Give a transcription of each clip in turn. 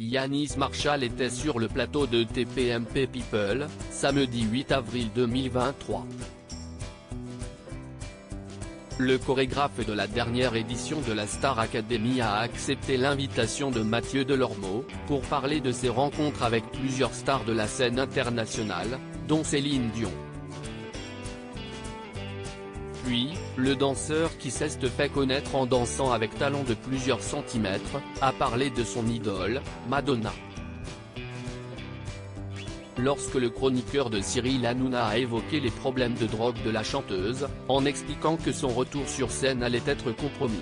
Yannis Marshall était sur le plateau de TPMP People, samedi 8 avril 2023. Le chorégraphe de la dernière édition de la Star Academy a accepté l'invitation de Mathieu Delormeau, pour parler de ses rencontres avec plusieurs stars de la scène internationale, dont Céline Dion. Puis, le danseur qui s'est fait connaître en dansant avec talent de plusieurs centimètres, a parlé de son idole, Madonna. Lorsque le chroniqueur de Cyril Hanouna a évoqué les problèmes de drogue de la chanteuse, en expliquant que son retour sur scène allait être compromis.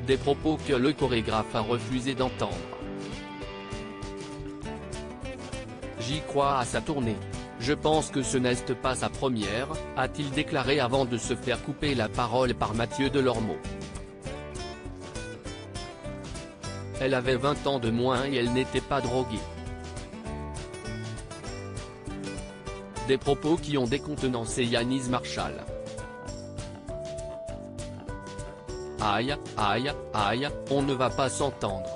Des propos que le chorégraphe a refusé d'entendre. J'y crois à sa tournée. Je pense que ce n'est pas sa première, a-t-il déclaré avant de se faire couper la parole par Mathieu Delormeau. Elle avait 20 ans de moins et elle n'était pas droguée. Des propos qui ont décontenancé Yannis Marshall. Aïe, aïe, aïe, on ne va pas s'entendre.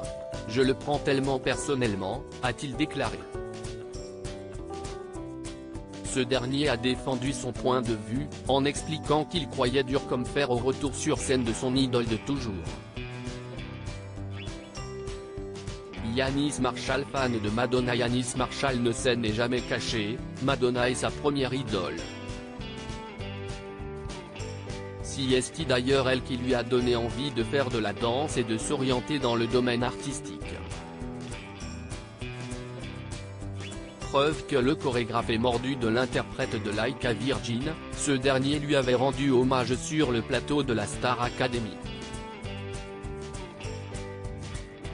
Je le prends tellement personnellement, a-t-il déclaré. Ce dernier a défendu son point de vue, en expliquant qu'il croyait dur comme fer au retour sur scène de son idole de toujours. Yannis Marshall, fan de Madonna. Yannis Marshall ne s'en est jamais caché, Madonna est sa première idole. Si est d'ailleurs elle qui lui a donné envie de faire de la danse et de s'orienter dans le domaine artistique. Preuve que le chorégraphe est mordu de l'interprète de Like a Virgin, ce dernier lui avait rendu hommage sur le plateau de la Star Academy.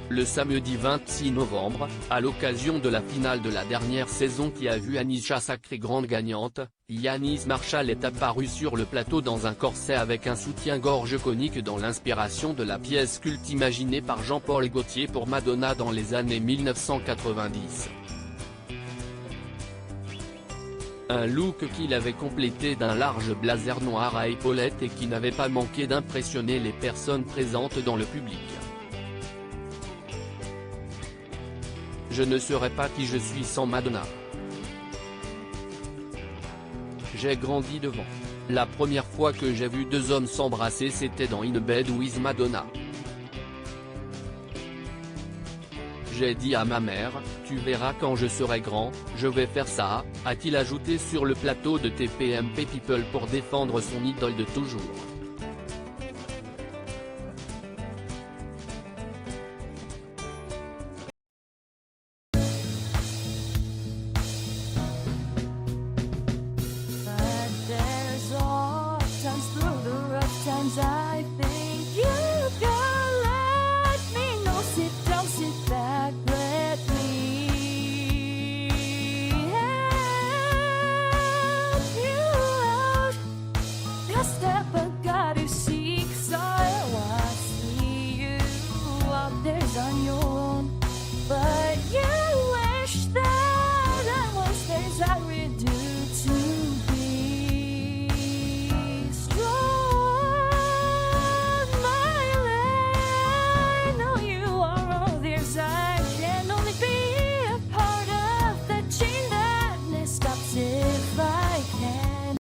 Le samedi 26 novembre, à l'occasion de la finale de la dernière saison qui a vu Anisha sacrée grande gagnante, Yannis Marshall est apparu sur le plateau dans un corset avec un soutien-gorge conique dans l'inspiration de la pièce culte imaginée par Jean-Paul Gaultier pour Madonna dans les années 1990. Un look qu'il avait complété d'un large blazer noir à épaulettes et qui n'avait pas manqué d'impressionner les personnes présentes dans le public. Je ne serais pas qui je suis sans Madonna. J'ai grandi devant. La première fois que j'ai vu deux hommes s'embrasser c'était dans In Bed with Madonna. J'ai dit à ma mère, tu verras quand je serai grand, je vais faire ça, a-t-il ajouté sur le plateau de TPMP People pour défendre son idole de toujours.